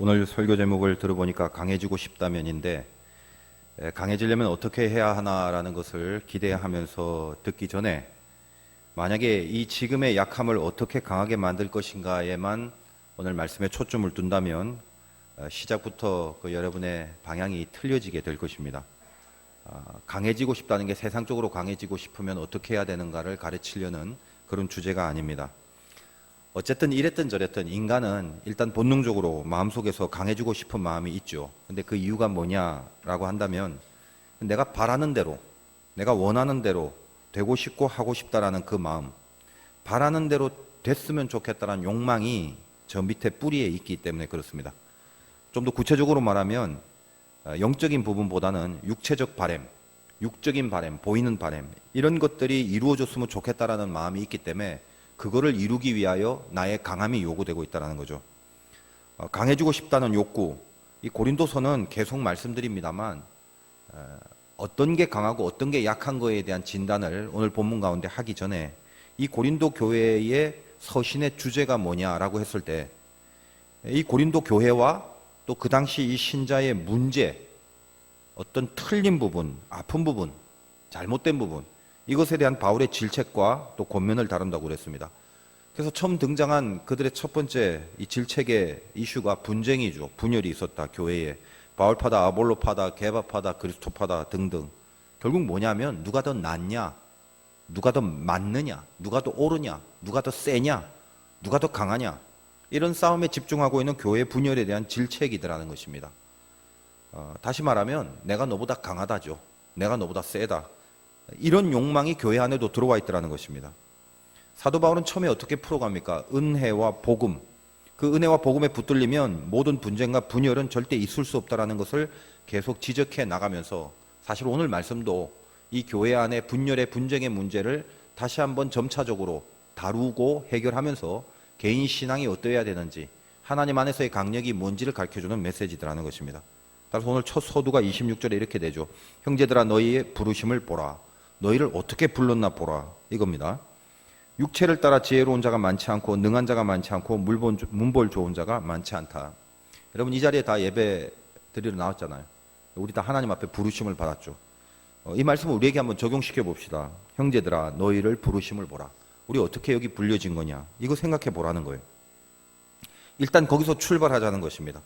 오늘 설교 제목을 들어보니까 강해지고 싶다면인데, 강해지려면 어떻게 해야 하나라는 것을 기대하면서 듣기 전에 만약에 이 지금의 약함을 어떻게 강하게 만들 것인가에만 오늘 말씀에 초점을 둔다면 시작부터 여러분의 방향이 틀려지게 될 것입니다. 강해지고 싶다는 게 세상적으로 강해지고 싶으면 어떻게 해야 되는가를 가르치려는 그런 주제가 아닙니다. 어쨌든 이랬든 저랬든 인간은 일단 본능적으로 마음속에서 강해지고 싶은 마음이 있죠. 근데 그 이유가 뭐냐라고 한다면 내가 바라는 대로, 내가 원하는 대로 되고 싶고 하고 싶다라는 그 마음, 바라는 대로 됐으면 좋겠다라는 욕망이 저 밑에 뿌리에 있기 때문에 그렇습니다. 좀 더 구체적으로 말하면 영적인 부분보다는 육체적 바램, 육적인 바램, 보이는 바램 이런 것들이 이루어졌으면 좋겠다라는 마음이 있기 때문에 그거를 이루기 위하여 나의 강함이 요구되고 있다는 거죠. 강해지고 싶다는 욕구, 이 고린도서는 계속 말씀드립니다만 어떤 게 강하고 어떤 게 약한 거에 대한 진단을 오늘 본문 가운데 하기 전에 이 고린도 교회의 서신의 주제가 뭐냐라고 했을 때 이 고린도 교회와 또 그 당시 이 신자의 문제, 어떤 틀린 부분, 아픈 부분, 잘못된 부분 이것에 대한 바울의 질책과 또 권면을 다룬다고 그랬습니다. 그래서 처음 등장한 그들의 첫 번째 이 질책의 이슈가 분쟁이죠. 분열이 있었다. 교회에 바울파다, 아볼로파다, 게바파다, 그리스도파다 등등. 결국 뭐냐면 누가 더 낫냐, 누가 더 맞느냐, 누가 더 옳으냐, 누가 더 세냐, 누가 더 강하냐 이런 싸움에 집중하고 있는 교회의 분열에 대한 질책이더라는 것입니다. 다시 말하면 내가 너보다 강하다죠. 내가 너보다 세다. 이런 욕망이 교회 안에도 들어와 있더라는 것입니다. 사도 바울은 처음에 어떻게 풀어갑니까? 은혜와 복음. 그 은혜와 복음에 붙들리면 모든 분쟁과 분열은 절대 있을 수 없다는 것을 계속 지적해 나가면서 사실 오늘 말씀도 이 교회 안에 분열의 분쟁의 문제를 다시 한번 점차적으로 다루고 해결하면서 개인 신앙이 어떠해야 되는지 하나님 안에서의 강력이 뭔지를 가르쳐주는 메시지더라는 것입니다. 따라서 오늘 첫 서두가 26절에 이렇게 되죠. 형제들아 너희의 부르심을 보라. 너희를 어떻게 불렀나 보라. 이겁니다. 육체를 따라 지혜로운 자가 많지 않고 능한 자가 많지 않고 문벌 좋은 자가 많지 않다. 여러분 이 자리에 다 예배 드리러 나왔잖아요. 우리 다 하나님 앞에 부르심을 받았죠. 이 말씀을 우리에게 한번 적용시켜 봅시다. 형제들아 너희를 부르심을 보라. 우리 어떻게 여기 불려진 거냐. 이거 생각해 보라는 거예요. 일단 거기서 출발하자는 것입니다.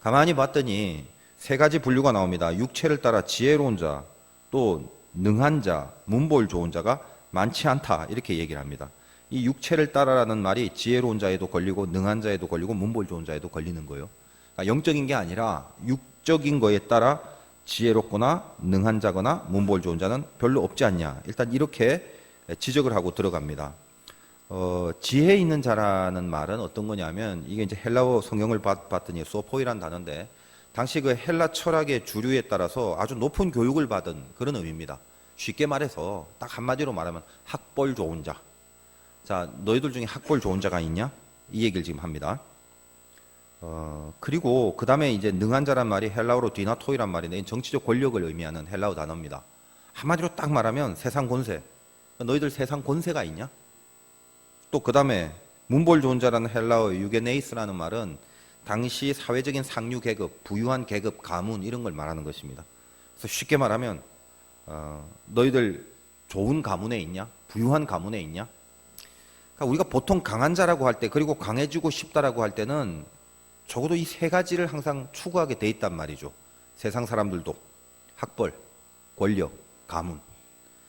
가만히 봤더니 세 가지 분류가 나옵니다. 육체를 따라 지혜로운 자, 또 능한 자, 문벌 좋은 자가 많지 않다 이렇게 얘기를 합니다. 이 육체를 따라라는 말이 지혜로운 자에도 걸리고 능한 자에도 걸리고 문벌 좋은 자에도 걸리는 거예요. 그러니까 영적인 게 아니라 육적인 거에 따라 지혜롭거나 능한 자거나 문벌 좋은 자는 별로 없지 않냐. 일단 이렇게 지적을 하고 들어갑니다. 지혜 있는 자라는 말은 어떤 거냐면 이게 이제 헬라어 성경을 봤더니 소포이라는 단어인데 당시 그 헬라 철학의 주류에 따라서 아주 높은 교육을 받은 그런 의미입니다. 쉽게 말해서 딱 한마디로 말하면 학벌 좋은 자. 자, 너희들 중에 학벌 좋은 자가 있냐? 이 얘기를 지금 합니다. 그리고 그 다음에 이제 능한 자란 말이 헬라어로 디나토이란 말인데 정치적 권력을 의미하는 헬라어 단어입니다. 한마디로 딱 말하면 세상 권세. 너희들 세상 권세가 있냐? 또 그 다음에 문벌 좋은 자라는 헬라어 유게네이스라는 말은 당시 사회적인 상류 계급, 부유한 계급, 가문 이런 걸 말하는 것입니다. 그래서 쉽게 말하면 너희들 좋은 가문에 있냐? 부유한 가문에 있냐? 그러니까 우리가 보통 강한 자라고 할 때 그리고 강해지고 싶다라고 할 때는 적어도 이 세 가지를 항상 추구하게 돼 있단 말이죠. 세상 사람들도 학벌, 권력, 가문.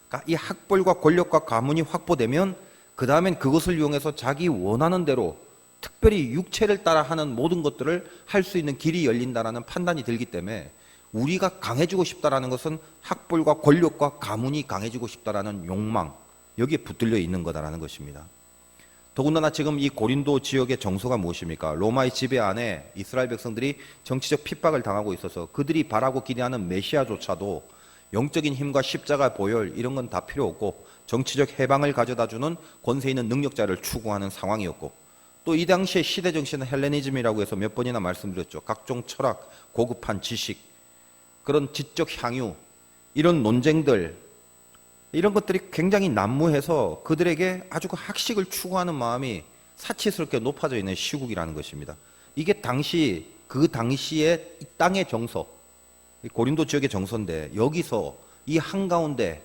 그러니까 이 학벌과 권력과 가문이 확보되면 그 다음엔 그것을 이용해서 자기 원하는 대로 특별히 육체를 따라 하는 모든 것들을 할 수 있는 길이 열린다라는 판단이 들기 때문에 우리가 강해지고 싶다라는 것은 학벌과 권력과 가문이 강해지고 싶다라는 욕망 여기에 붙들려 있는 거다라는 것입니다. 더군다나 지금 이 고린도 지역의 정서가 무엇입니까? 로마의 지배 안에 이스라엘 백성들이 정치적 핍박을 당하고 있어서 그들이 바라고 기대하는 메시아조차도 영적인 힘과 십자가 보혈 이런 건 다 필요 없고 정치적 해방을 가져다주는 권세 있는 능력자를 추구하는 상황이었고 또 이 당시의 시대 정신은 헬레니즘이라고 해서 몇 번이나 말씀드렸죠. 각종 철학, 고급한 지식, 그런 지적 향유 이런 논쟁들 이런 것들이 굉장히 난무해서 그들에게 아주 그 학식을 추구하는 마음이 사치스럽게 높아져 있는 시국이라는 것입니다. 이게 당시 그 당시에 이 땅의 정서, 고린도 지역의 정서인데 여기서 이 한가운데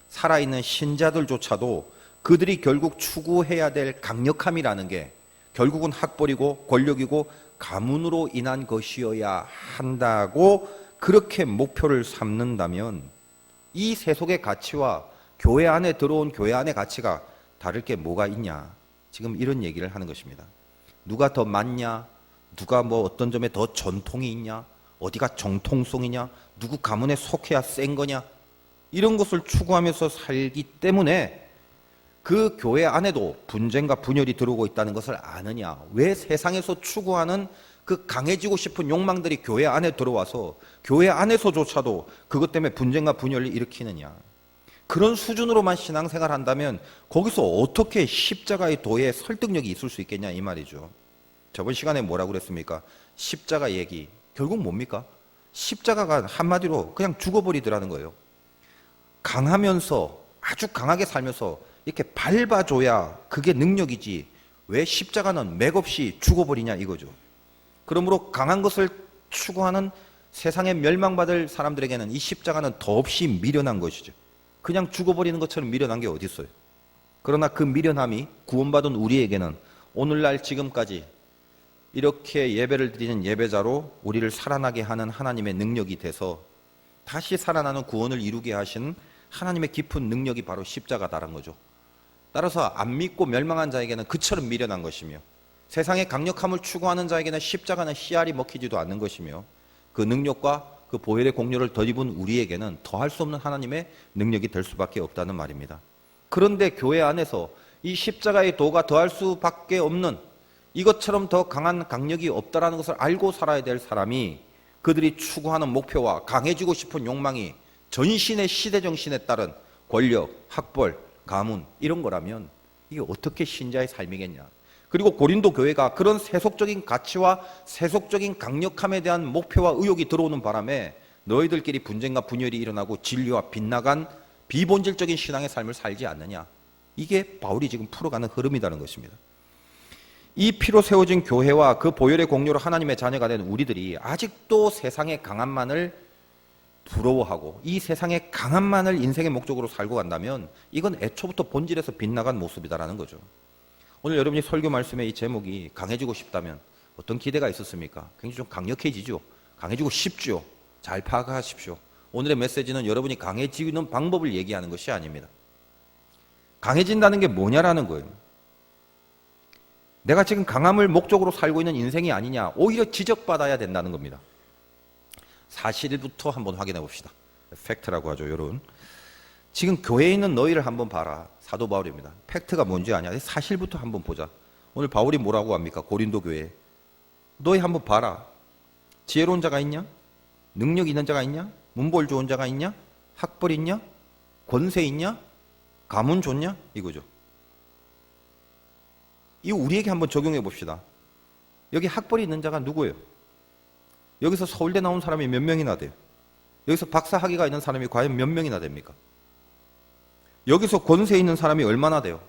살아있는 신자들조차도 그들이 결국 추구해야 될 강력함이라는 게 결국은 학벌이고 권력이고 가문으로 인한 것이어야 한다고 그렇게 목표를 삼는다면 이 세속의 가치와 교회 안에 들어온 교회 안의 가치가 다를 게 뭐가 있냐? 지금 이런 얘기를 하는 것입니다. 누가 더 많냐? 누가 뭐 어떤 점에 더 전통이 있냐? 어디가 정통성이냐? 누구 가문에 속해야 센 거냐? 이런 것을 추구하면서 살기 때문에 그 교회 안에도 분쟁과 분열이 들어오고 있다는 것을 아느냐? 왜 세상에서 추구하는 그 강해지고 싶은 욕망들이 교회 안에 들어와서 교회 안에서조차도 그것 때문에 분쟁과 분열을 일으키느냐? 그런 수준으로만 신앙생활 한다면 거기서 어떻게 십자가의 도에 설득력이 있을 수 있겠냐 이 말이죠. 저번 시간에 뭐라고 그랬습니까? 십자가 얘기 결국 뭡니까? 십자가가 한마디로 그냥 죽어버리더라는 거예요. 강하면서 아주 강하게 살면서 이렇게 밟아줘야 그게 능력이지 왜 십자가는 맥없이 죽어버리냐 이거죠. 그러므로 강한 것을 추구하는 세상에 멸망받을 사람들에게는 이 십자가는 더없이 미련한 것이죠. 그냥 죽어버리는 것처럼 미련한 게 어디 있어요. 그러나 그 미련함이 구원받은 우리에게는 오늘날 지금까지 이렇게 예배를 드리는 예배자로 우리를 살아나게 하는 하나님의 능력이 돼서 다시 살아나는 구원을 이루게 하신 하나님의 깊은 능력이 바로 십자가다라는 거죠. 따라서 안 믿고 멸망한 자에게는 그처럼 미련한 것이며 세상의 강력함을 추구하는 자에게는 십자가는 씨알이 먹히지도 않는 것이며 그 능력과 그 보혈의 공로를 덧입은 우리에게는 더할 수 없는 하나님의 능력이 될 수밖에 없다는 말입니다. 그런데 교회 안에서 이 십자가의 도가 더할 수밖에 없는 이것처럼 더 강한 강력이 없다라는 것을 알고 살아야 될 사람이 그들이 추구하는 목표와 강해지고 싶은 욕망이 전신의 시대 정신에 따른 권력, 학벌, 가문 이런 거라면 이게 어떻게 신자의 삶이겠냐. 그리고 고린도 교회가 그런 세속적인 가치와 세속적인 강력함에 대한 목표와 의욕이 들어오는 바람에 너희들끼리 분쟁과 분열이 일어나고 진리와 빗나간 비본질적인 신앙의 삶을 살지 않느냐. 이게 바울이 지금 풀어가는 흐름이라는 것입니다. 이 피로 세워진 교회와 그 보혈의 공로로 하나님의 자녀가 된 우리들이 아직도 세상의 강함만을 부러워하고 이 세상의 강함만을 인생의 목적으로 살고 간다면 이건 애초부터 본질에서 빗나간 모습이다라는 거죠. 오늘 여러분이 설교 말씀의 이 제목이 강해지고 싶다면 어떤 기대가 있었습니까? 굉장히 좀 강력해지죠. 강해지고 싶죠. 잘 파악하십시오. 오늘의 메시지는 여러분이 강해지는 방법을 얘기하는 것이 아닙니다. 강해진다는 게 뭐냐라는 거예요. 내가 지금 강함을 목적으로 살고 있는 인생이 아니냐, 오히려 지적받아야 된다는 겁니다. 사실부터 한번 확인해 봅시다. 팩트라고 하죠, 여러분. 지금 교회에 있는 너희를 한번 봐라. 사도 바울입니다. 팩트가 뭔지 아냐? 사실부터 한번 보자. 오늘 바울이 뭐라고 합니까? 고린도 교회에. 너희 한번 봐라. 지혜로운 자가 있냐? 능력 있는 자가 있냐? 문벌 좋은 자가 있냐? 학벌 있냐? 권세 있냐? 가문 좋냐? 이거죠. 이거 우리에게 한번 적용해 봅시다. 여기 학벌이 있는 자가 누구예요? 여기서 서울대 나온 사람이 몇 명이나 돼요? 여기서 박사 학위가 있는 사람이 과연 몇 명이나 됩니까? 여기서 권세 있는 사람이 얼마나 돼요?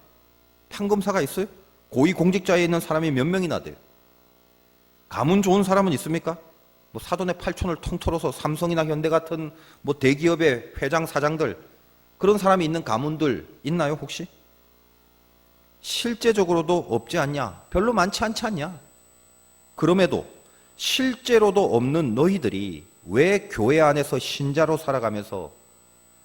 판검사가 있어요? 고위공직자에 있는 사람이 몇 명이나 돼요? 가문 좋은 사람은 있습니까? 뭐 사돈의 팔촌을 통틀어서 삼성이나 현대 같은 뭐 대기업의 회장 사장들 그런 사람이 있는 가문들 있나요 혹시? 실제적으로도 없지 않냐? 별로 많지 않지 않냐? 그럼에도 실제로도 없는 너희들이 왜 교회 안에서 신자로 살아가면서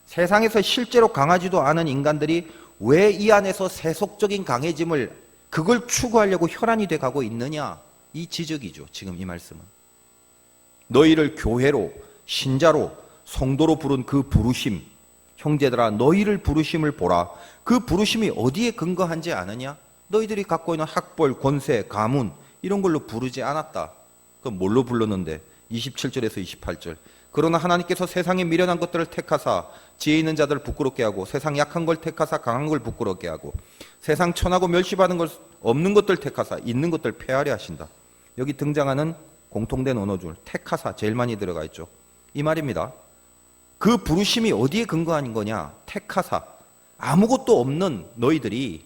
세상에서 실제로 강하지도 않은 인간들이 왜 이 안에서 세속적인 강해짐을 그걸 추구하려고 혈안이 돼 가고 있느냐? 이 지적이죠. 지금 이 말씀은. 너희를 교회로 신자로 성도로 부른 그 부르심, 형제들아 너희를 부르심을 보라. 그 부르심이 어디에 근거한지 아느냐? 너희들이 갖고 있는 학벌, 권세, 가문 이런 걸로 부르지 않았다. 그럼 뭘로 불렀는데? 27절에서 28절. 그러나 하나님께서 세상에 미련한 것들을 택하사 지혜 있는 자들을 부끄럽게 하고 세상 약한 걸 택하사 강한 걸 부끄럽게 하고 세상 천하고 멸시받은 것 없는 것들 택하사 있는 것들 폐하려 하신다. 여기 등장하는 공통된 언어줄 택하사 제일 많이 들어가 있죠. 이 말입니다. 그 부르심이 어디에 근거한 거냐? 택하사 아무것도 없는 너희들이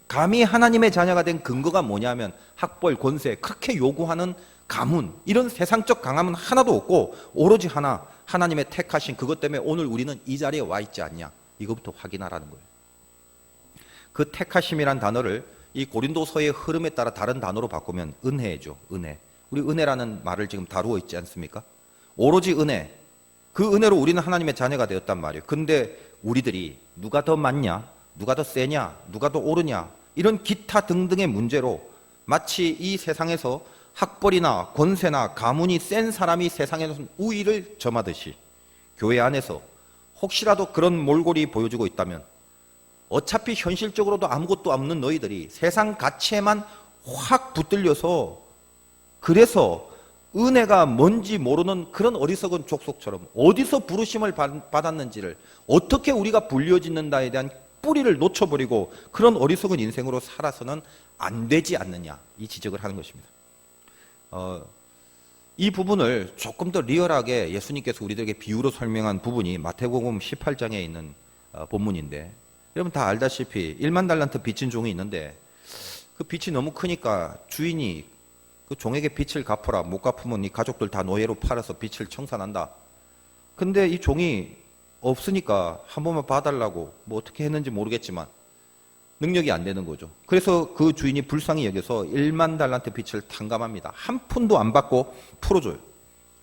감히 하나님의 자녀가 된 근거가 뭐냐면 학벌, 권세 그렇게 요구하는 가문, 이런 세상적 강함은 하나도 없고 오로지 하나, 하나님의 택하신 그것 때문에 오늘 우리는 이 자리에 와 있지 않냐, 이것부터 확인하라는 거예요. 그 택하심이란 단어를 이 고린도서의 흐름에 따라 다른 단어로 바꾸면 은혜죠. 은혜. 우리 은혜라는 말을 지금 다루어 있지 않습니까? 오로지 은혜. 그 은혜로 우리는 하나님의 자녀가 되었단 말이에요. 근데 우리들이 누가 더 맞냐, 누가 더 세냐, 누가 더 옳으냐, 이런 기타 등등의 문제로 마치 이 세상에서 학벌이나 권세나 가문이 센 사람이 세상에서 우위를 점하듯이 교회 안에서 혹시라도 그런 몰골이 보여지고 있다면 어차피 현실적으로도 아무것도 없는 너희들이 세상 가치에만 확 붙들려서, 그래서 은혜가 뭔지 모르는 그런 어리석은 족속처럼 어디서 부르심을 받았는지를, 어떻게 우리가 불려짓는다에 대한 뿌리를 놓쳐버리고 그런 어리석은 인생으로 살아서는 안 되지 않느냐, 이 지적을 하는 것입니다. 이 부분을 조금 더 리얼하게 예수님께서 우리들에게 비유로 설명한 부분이 마태복음 18장에 있는 본문인데, 여러분 다 알다시피 1만 달란트 빚진 종이 있는데 그 빚이 너무 크니까 주인이 그 종에게 빚을 갚아라, 못 갚으면 이 가족들 다 노예로 팔아서 빚을 청산한다. 근데 이 종이 없으니까 한 번만 봐달라고 뭐 어떻게 했는지 모르겠지만 능력이 안 되는 거죠. 그래서 그 주인이 불쌍히 여겨서 1만 달란트 빚을 탕감합니다. 한 푼도 안 받고 풀어줘요.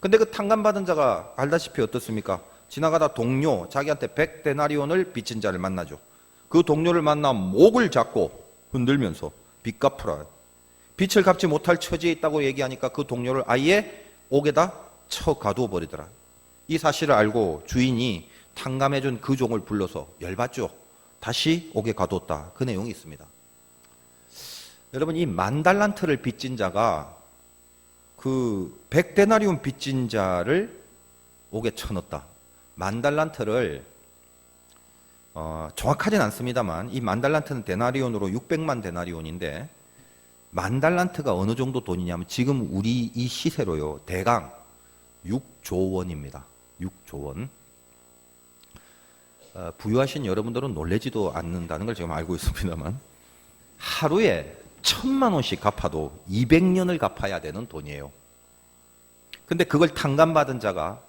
근데 그 탕감받은 자가 알다시피 어떻습니까? 지나가다 동료, 자기한테 100데나리온을 빚진 자를 만나죠. 그 동료를 만나 목을 잡고 흔들면서 빚 갚으라. 빚을 갚지 못할 처지에 있다고 얘기하니까 그 동료를 아예 옥에다 쳐 가두어 버리더라. 이 사실을 알고 주인이 탕감해준 그 종을 불러서 열받죠. 다시 옥에 가두었다. 그 내용이 있습니다. 여러분, 이 10,000달란트를 빚진 자가 그 100데나리온 빚진 자를 옥에 쳐넣었다. 10,000달란트를 정확하진 않습니다만 이 10,000달란트는 데나리온으로 600만 데나리온인데 10,000달란트가 어느 정도 돈이냐면 지금 우리 이 시세로요, 대강 6조 원입니다. 6조 원. 부유하신 여러분들은 놀라지도 않는다는 걸 지금 알고 있습니다만 하루에 1,000만 원씩 갚아도 200년을 갚아야 되는 돈이에요. 근데 그걸 탕감받은 자가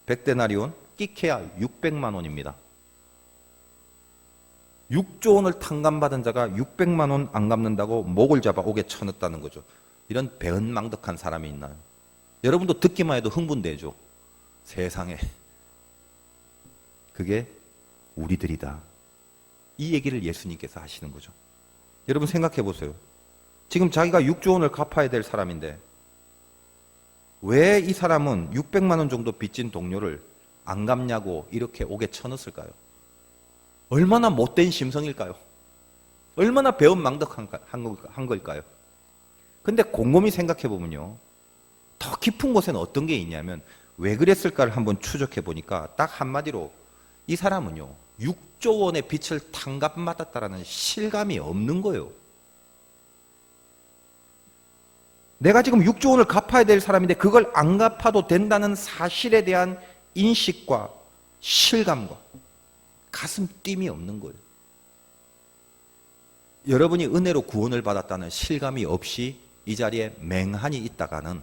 100데나리온, 끼케야 600만 원입니다. 6조 원을 탕감받은 자가 600만 원 안 갚는다고 목을 잡아 옥에 쳐넣었다는 거죠. 이런 배은망덕한 사람이 있나요? 여러분도 듣기만 해도 흥분되죠. 세상에. 그게 우리들이다. 이 얘기를 예수님께서 하시는 거죠. 여러분 생각해 보세요. 지금 자기가 6조 원을 갚아야 될 사람인데 왜 이 사람은 600만 원 정도 빚진 동료를 안 갚냐고 이렇게 옥에 쳐넣었을까요? 얼마나 못된 심성일까요? 얼마나 배은망덕한 걸까요? 근데 곰곰이 생각해 보면요, 더 깊은 곳에는 어떤 게 있냐면 왜 그랬을까를 한번 추적해 보니까 딱 한마디로 이 사람은요 6조 원의 빚을 탕감받았다라는 실감이 없는 거예요. 내가 지금 6조 원을 갚아야 될 사람인데 그걸 안 갚아도 된다는 사실에 대한 인식과 실감과 가슴 뜀이 없는 거예요. 여러분이 은혜로 구원을 받았다는 실감이 없이 이 자리에 맹한히 있다가는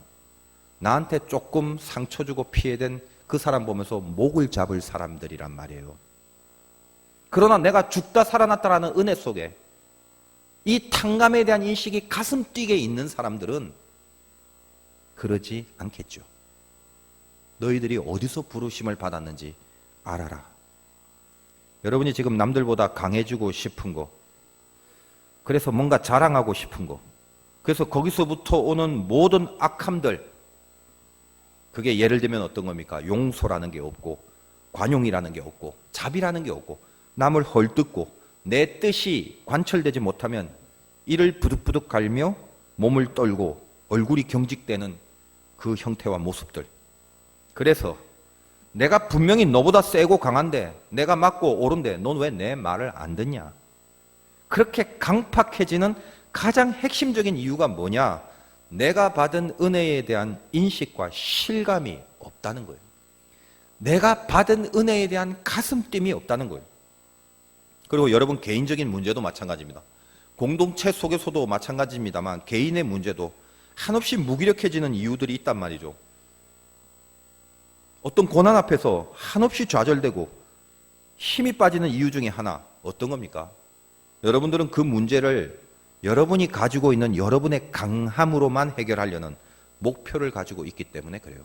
나한테 조금 상처 주고 피해된 그 사람 보면서 목을 잡을 사람들이란 말이에요. 그러나 내가 죽다 살아났다라는 은혜 속에 이 탕감에 대한 인식이 가슴 뛰게 있는 사람들은 그러지 않겠죠. 너희들이 어디서 부르심을 받았는지 알아라. 여러분이 지금 남들보다 강해지고 싶은 거, 그래서 뭔가 자랑하고 싶은 거, 그래서 거기서부터 오는 모든 악함들, 그게 예를 들면 어떤 겁니까? 용서라는 게 없고 관용이라는 게 없고 자비라는 게 없고 남을 헐뜯고 내 뜻이 관철되지 못하면 이를 부득부득 갈며 몸을 떨고 얼굴이 경직되는 그 형태와 모습들. 그래서 내가 분명히 너보다 세고 강한데 내가 맞고 옳은데 넌 왜 내 말을 안 듣냐? 그렇게 강팍해지는 가장 핵심적인 이유가 뭐냐? 내가 받은 은혜에 대한 인식과 실감이 없다는 거예요. 내가 받은 은혜에 대한 가슴뜀이 없다는 거예요. 그리고 여러분 개인적인 문제도 마찬가지입니다. 공동체 속에서도 마찬가지입니다만 개인의 문제도 한없이 무기력해지는 이유들이 있단 말이죠. 어떤 고난 앞에서 한없이 좌절되고 힘이 빠지는 이유 중에 하나 어떤 겁니까? 여러분들은 그 문제를 여러분이 가지고 있는 여러분의 강함으로만 해결하려는 목표를 가지고 있기 때문에 그래요.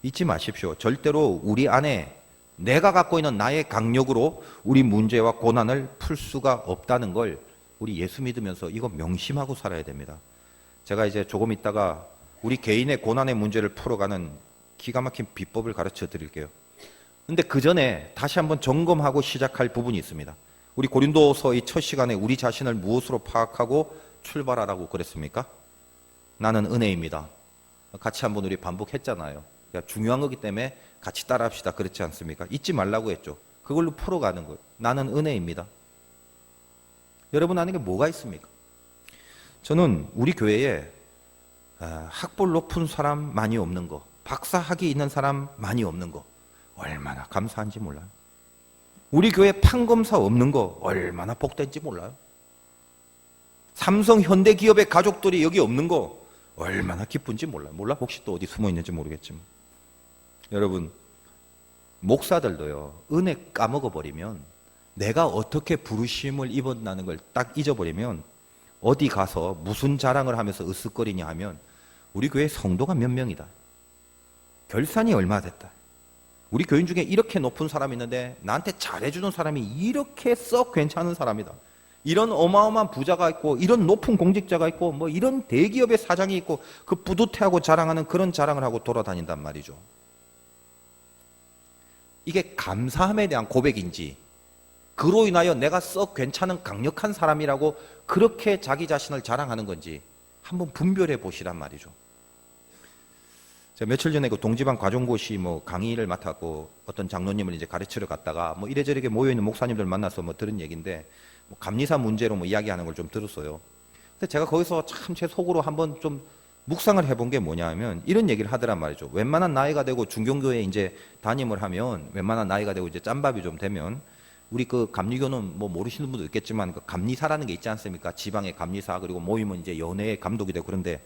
잊지 마십시오. 절대로 우리 안에 내가 갖고 있는 나의 강력으로 우리 문제와 고난을 풀 수가 없다는 걸 우리 예수 믿으면서 이거 명심하고 살아야 됩니다. 제가 이제 조금 있다가 우리 개인의 고난의 문제를 풀어가는 기가 막힌 비법을 가르쳐 드릴게요. 근데 그 전에 다시 한번 점검하고 시작할 부분이 있습니다. 우리 고린도서 이 첫 시간에 우리 자신을 무엇으로 파악하고 출발하라고 그랬습니까? 나는 은혜입니다. 같이 한번 우리 반복했잖아요. 그러니까 중요한 거기 때문에 같이 따라합시다. 그렇지 않습니까? 잊지 말라고 했죠. 그걸로 풀어가는 거예요. 나는 은혜입니다. 여러분 안에 뭐가 있습니까? 저는 우리 교회에 학벌 높은 사람 많이 없는 거, 박사 학위 있는 사람 많이 없는 거 얼마나 감사한지 몰라요. 우리 교회 판검사 없는 거 얼마나 복된지 몰라요. 삼성 현대기업의 가족들이 여기 없는 거 얼마나 기쁜지 몰라요. 몰라? 혹시 또 어디 숨어 있는지 모르겠지만. 여러분, 목사들도요, 은혜 까먹어버리면, 내가 어떻게 부르심을 입었다는 걸 딱 잊어버리면 어디 가서 무슨 자랑을 하면서 으쓱거리냐 하면 우리 교회 성도가 몇 명이다, 결산이 얼마 됐다, 우리 교인 중에 이렇게 높은 사람이 있는데 나한테 잘해주는 사람이 이렇게 썩 괜찮은 사람이다, 이런 어마어마한 부자가 있고 이런 높은 공직자가 있고 뭐 이런 대기업의 사장이 있고, 그 뿌듯해하고 자랑하는 그런 자랑을 하고 돌아다닌단 말이죠. 이게 감사함에 대한 고백인지, 그로 인하여 내가 썩 괜찮은 강력한 사람이라고 그렇게 자기 자신을 자랑하는 건지 한번 분별해 보시란 말이죠. 제가 며칠 전에 그 동지방 과정고시 뭐 강의를 맡았고 어떤 장로님을 이제 가르치러 갔다가 뭐 이래저래 모여있는 목사님들 만나서 뭐 들은 얘기인데, 뭐 감리사 문제로 뭐 이야기하는 걸 좀 들었어요. 근데 제가 거기서 참 제 속으로 한번 좀 묵상을 해본 게 뭐냐 하면 이런 얘기를 하더란 말이죠. 웬만한 나이가 되고 중경교회에 이제 담임을 하면, 웬만한 나이가 되고 이제 짬밥이 좀 되면, 우리 그 감리교는 뭐 모르시는 분도 있겠지만 그 감리사라는 게 있지 않습니까? 지방의 감리사, 그리고 모이면 이제 연회의 감독이 되고, 그런데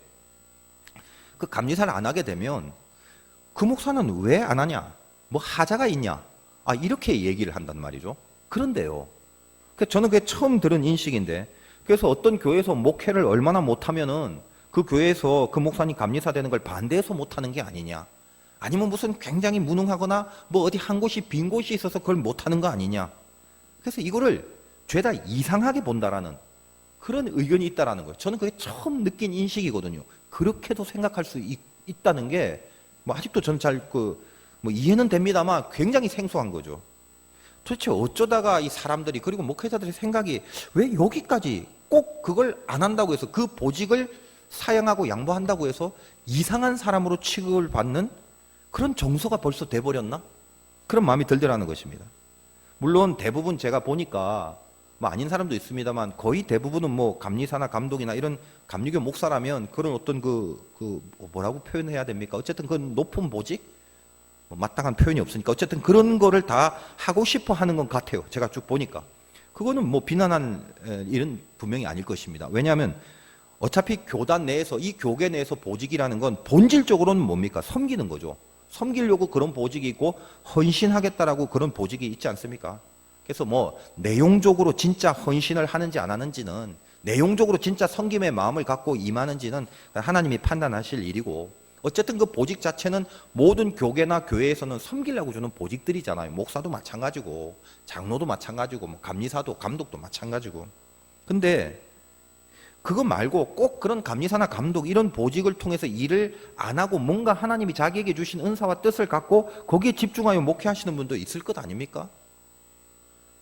그 감리사를 안 하게 되면 그 목사는 왜 안 하냐? 뭐 하자가 있냐? 이렇게 얘기를 한단 말이죠. 그런데요, 저는 그게 처음 들은 인식인데, 그래서 어떤 교회에서 목회를 얼마나 못하면은 그 교회에서 그 목사님 감리사 되는 걸 반대해서 못하는 게 아니냐, 아니면 무슨 굉장히 무능하거나 뭐 어디 한 곳이 빈 곳이 있어서 그걸 못하는 거 아니냐, 그래서 이거를 죄다 이상하게 본다라는 그런 의견이 있다라는 거예요. 저는 그게 처음 느낀 인식이거든요. 그렇게도 생각할 수 있다는 게 뭐 아직도 저는 잘 뭐 이해는 됩니다만 굉장히 생소한 거죠. 도대체 어쩌다가 이 사람들이, 그리고 목회자들의 생각이 왜 여기까지 꼭 그걸 안 한다고 해서, 그 보직을 사양하고 양보한다고 해서 이상한 사람으로 취급을 받는 그런 정서가 벌써 돼버렸나? 그런 마음이 들더라는 것입니다. 물론 대부분 제가 보니까 뭐 아닌 사람도 있습니다만 거의 대부분은 뭐 감리사나 감독이나 이런 감리교 목사라면 그런 어떤 뭐라고 표현해야 됩니까? 어쨌든 그 높은 보직? 뭐 마땅한 표현이 없으니까 어쨌든 그런 거를 다 하고 싶어 하는 것 같아요. 제가 쭉 보니까. 그거는 뭐 비난한 일은 분명히 아닐 것입니다. 왜냐하면 어차피 교단 내에서, 이 교계 내에서 보직이라는 건 본질적으로는 뭡니까? 섬기는 거죠. 섬기려고 그런 보직이 있고 헌신하겠다라고 그런 보직이 있지 않습니까? 그래서 뭐 내용적으로 진짜 헌신을 하는지 안 하는지는, 내용적으로 진짜 섬김의 마음을 갖고 임하는지는 하나님이 판단하실 일이고, 어쨌든 그 보직 자체는 모든 교계나 교회에서는 섬기려고 주는 보직들이잖아요. 목사도 마찬가지고, 장로도 마찬가지고, 뭐 감리사도, 감독도 마찬가지고. 근데 그거 말고 꼭 그런 감리사나 감독 이런 보직을 통해서 일을 안 하고 뭔가 하나님이 자기에게 주신 은사와 뜻을 갖고 거기에 집중하여 목회하시는 분도 있을 것 아닙니까?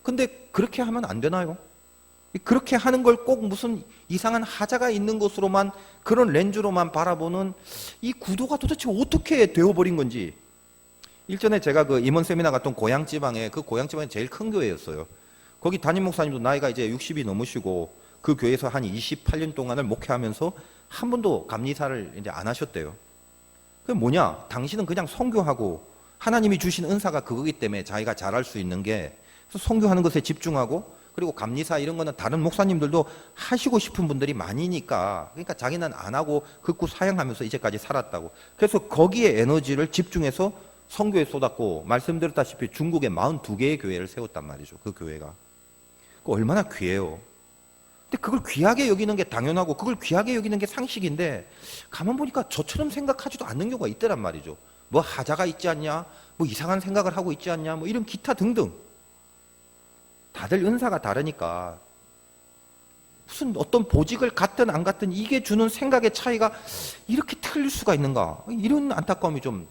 근데 그렇게 하면 안 되나요? 그렇게 하는 걸 꼭 무슨 이상한 하자가 있는 것으로만, 그런 렌즈로만 바라보는 이 구도가 도대체 어떻게 되어버린 건지. 일전에 제가 그 임원 세미나 갔던 고향지방에, 그 고향지방이 제일 큰 교회였어요. 거기 담임 목사님도 나이가 이제 60이 넘으시고 그 교회에서 한 28년 동안을 목회하면서 한 번도 감리사를 이제 안 하셨대요. 그게 뭐냐? 당신은 그냥 선교하고 하나님이 주신 은사가 그거기 때문에 자기가 잘할 수 있는 게, 선교하는 것에 집중하고 그리고 감리사 이런 거는 다른 목사님들도 하시고 싶은 분들이 많으니까, 그러니까 자기는 안 하고 극구 사양하면서 이제까지 살았다고. 그래서 거기에 에너지를 집중해서 선교에 쏟았고, 말씀드렸다시피 중국에 42개의 교회를 세웠단 말이죠. 그 교회가. 그 얼마나 귀해요. 근데 그걸 귀하게 여기는 게 당연하고 그걸 귀하게 여기는 게 상식인데, 가만 보니까 저처럼 생각하지도 않는 경우가 있더란 말이죠. 뭐 하자가 있지 않냐, 뭐 이상한 생각을 하고 있지 않냐, 뭐 이런 기타 등등. 다들 은사가 다르니까 무슨 어떤 보직을 갖든 안 갖든 이게 주는 생각의 차이가 이렇게 틀릴 수가 있는가, 이런 안타까움이 좀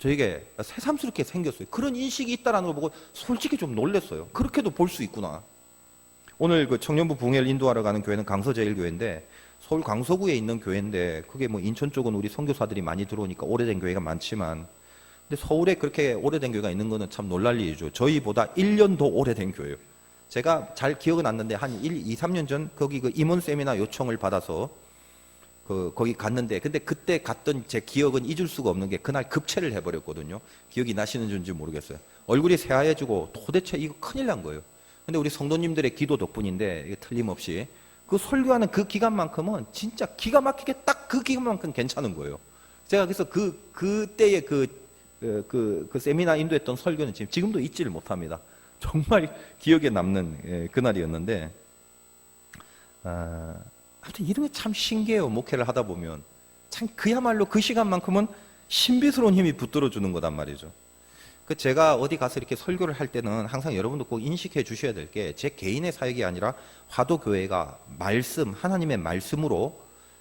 저에게 새삼스럽게 생겼어요. 그런 인식이 있다는 걸 보고 솔직히 좀 놀랐어요. 그렇게도 볼 수 있구나. 오늘 그 청년부 부흥회를 인도하러 가는 교회는 강서제일교회인데, 서울 강서구에 있는 교회인데, 그게 뭐 인천 쪽은 우리 선교사들이 많이 들어오니까 오래된 교회가 많지만, 근데 서울에 그렇게 오래된 교회가 있는 거는 참 놀랄 일이죠. 저희보다 1년 더 오래된 교회예요. 제가 잘 기억은 안 나는데 한 2, 3년 전 거기 그 임원 세미나 요청을 받아서 거기 갔는데, 근데 그때 갔던 제 기억은 잊을 수가 없는 게 그날 급체를 해버렸거든요. 기억이 나시는지 모르겠어요. 얼굴이 새하얘지고 도대체 이거 큰일 난 거예요. 근데 우리 성도님들의 기도 덕분인데, 이게 틀림없이 그 설교하는 그 기간만큼은 진짜 기가 막히게 딱 그 기간만큼 괜찮은 거예요. 제가 그래서 그때의 그 세미나 인도했던 설교는 지금도 잊지를 못합니다. 정말 기억에 남는 그날이었는데, 아무튼 이런 게 참 신기해요. 목회를 하다 보면 참 그야말로 그 시간만큼은 신비스러운 힘이 붙들어 주는 거단 말이죠. 그 제가 어디 가서 이렇게 설교를 할 때는 항상 여러분도 꼭 인식해 주셔야 될 게, 제 개인의 사역이 아니라 화도교회가 말씀, 하나님의 말씀으로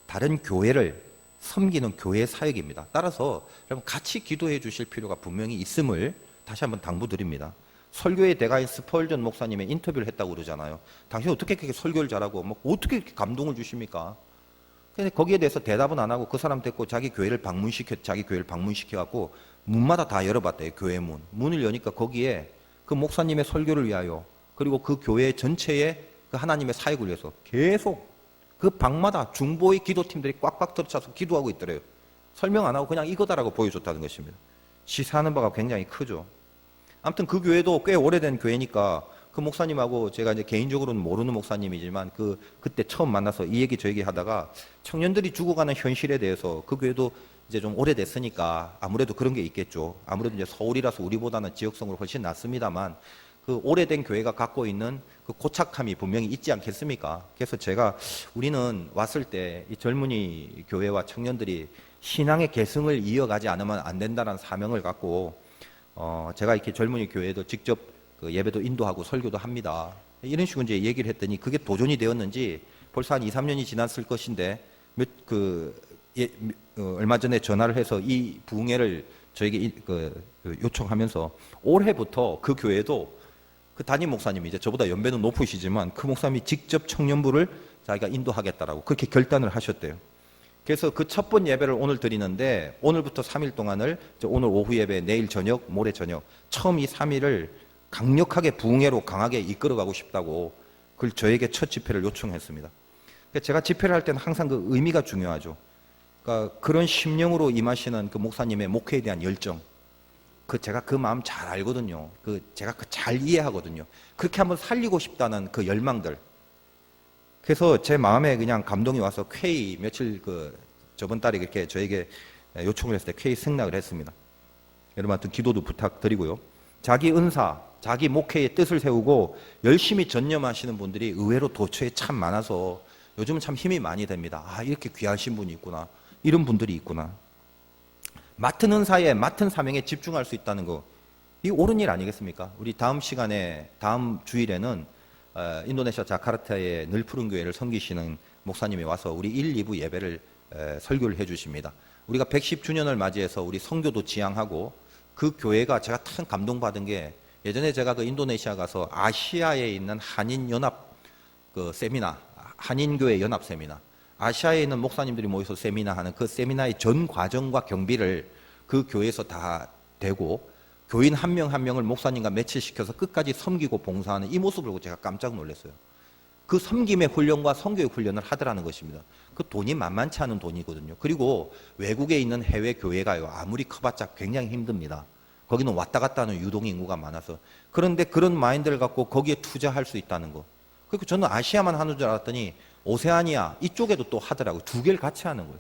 다른 교회를 섬기는 교회 사역입니다. 따라서 여러분 같이 기도해 주실 필요가 분명히 있음을 다시 한번 당부드립니다. 설교의 대가인 스펄전 목사님의 인터뷰를 했다고 그러잖아요. 당신 어떻게 그렇게 설교를 잘하고 뭐 어떻게 이렇게 감동을 주십니까? 근데 거기에 대해서 대답은 안 하고 그 사람 데리고 자기 교회를 방문시켜 갖고 문마다 다 열어봤대요. 교회 문을 여니까 거기에 그 목사님의 설교를 위하여, 그리고 그 교회 전체의 그 하나님의 사역을 위해서 계속 그 방마다 중보의 기도팀들이 꽉꽉 들어차서 기도하고 있더래요. 설명 안 하고 그냥 이거다라고 보여줬다는 것입니다. 시사하는 바가 굉장히 크죠. 아무튼 그 교회도 꽤 오래된 교회니까 그 목사님하고 제가 이제 개인적으로는 모르는 목사님이지만 그때 처음 만나서 이 얘기 저 얘기 하다가, 청년들이 죽어가는 현실에 대해서, 그 교회도 이제 좀 오래됐으니까 아무래도 그런 게 있겠죠. 아무래도 이제 서울이라서 우리보다는 지역성으로 훨씬 낫습니다만, 그 오래된 교회가 갖고 있는 그 고착함이 분명히 있지 않겠습니까? 그래서 제가, 우리는 왔을 때 이 젊은이 교회와 청년들이 신앙의 계승을 이어가지 않으면 안 된다는 사명을 갖고, 제가 이렇게 젊은이 교회도 직접 그 예배도 인도하고 설교도 합니다. 이런 식으로 이제 얘기를 했더니 그게 도전이 되었는지 벌써 한 2, 3년이 지났을 것인데, 얼마 전에 전화를 해서 이 부흥회를 저에게 요청하면서, 올해부터 그 교회도 그 담임 목사님이 이제 저보다 연배는 높으시지만 그 목사님이 직접 청년부를 자기가 인도하겠다라고 그렇게 결단을 하셨대요. 그래서 그 첫 번 예배를 오늘 드리는데, 오늘부터 3일 동안을, 오늘 오후 예배, 내일 저녁, 모레 저녁, 처음 이 3일을 강력하게 부흥회로 강하게 이끌어가고 싶다고 그걸 저에게 첫 집회를 요청했습니다. 제가 집회를 할 때는 항상 그 의미가 중요하죠. 그러니까 그런 심령으로 임하시는 그 목사님의 목회에 대한 열정, 제가 그 마음 잘 알거든요. 제가 잘 이해하거든요. 그렇게 한번 살리고 싶다는 그 열망들. 그래서 제 마음에 그냥 감동이 와서 K 며칠 저번 달에 이렇게 저에게 요청을 했을 때 K 승낙을 했습니다. 여러분한테 기도도 부탁드리고요. 자기 은사, 자기 목회의 뜻을 세우고 열심히 전념하시는 분들이 의외로 도처에 참 많아서 요즘은 참 힘이 많이 됩니다. 이렇게 귀하신 분이 있구나. 이런 분들이 있구나. 맡은 은사에, 맡은 사명에 집중할 수 있다는 거, 이게 옳은 일 아니겠습니까? 우리 다음 주일에는 인도네시아 자카르타의 늘푸른 교회를 섬기시는 목사님이 와서 우리 1, 2부 예배를 설교를 해주십니다. 우리가 110주년을 맞이해서 우리 선교도 지향하고, 그 교회가 제가 참 감동받은 게, 예전에 제가 그 인도네시아 가서 아시아에 있는 한인연합 세미나, 한인교회 연합 세미나, 아시아에 있는 목사님들이 모여서 세미나 하는 그 세미나의 전 과정과 경비를 그 교회에서 다 대고, 교인 한 명 한 명을 목사님과 매치시켜서 끝까지 섬기고 봉사하는 이 모습을 보고 제가 깜짝 놀랐어요. 그 섬김의 훈련과 선교의 훈련을 하더라는 것입니다. 그 돈이 만만치 않은 돈이거든요. 그리고 외국에 있는 해외 교회가요, 아무리 커봤자 굉장히 힘듭니다. 거기는 왔다 갔다 하는 유동 인구가 많아서. 그런데 그런 마인드를 갖고 거기에 투자할 수 있다는 거, 그리고 저는 아시아만 하는 줄 알았더니 오세아니아 이쪽에도 또 하더라고요. 두 개를 같이 하는 거예요.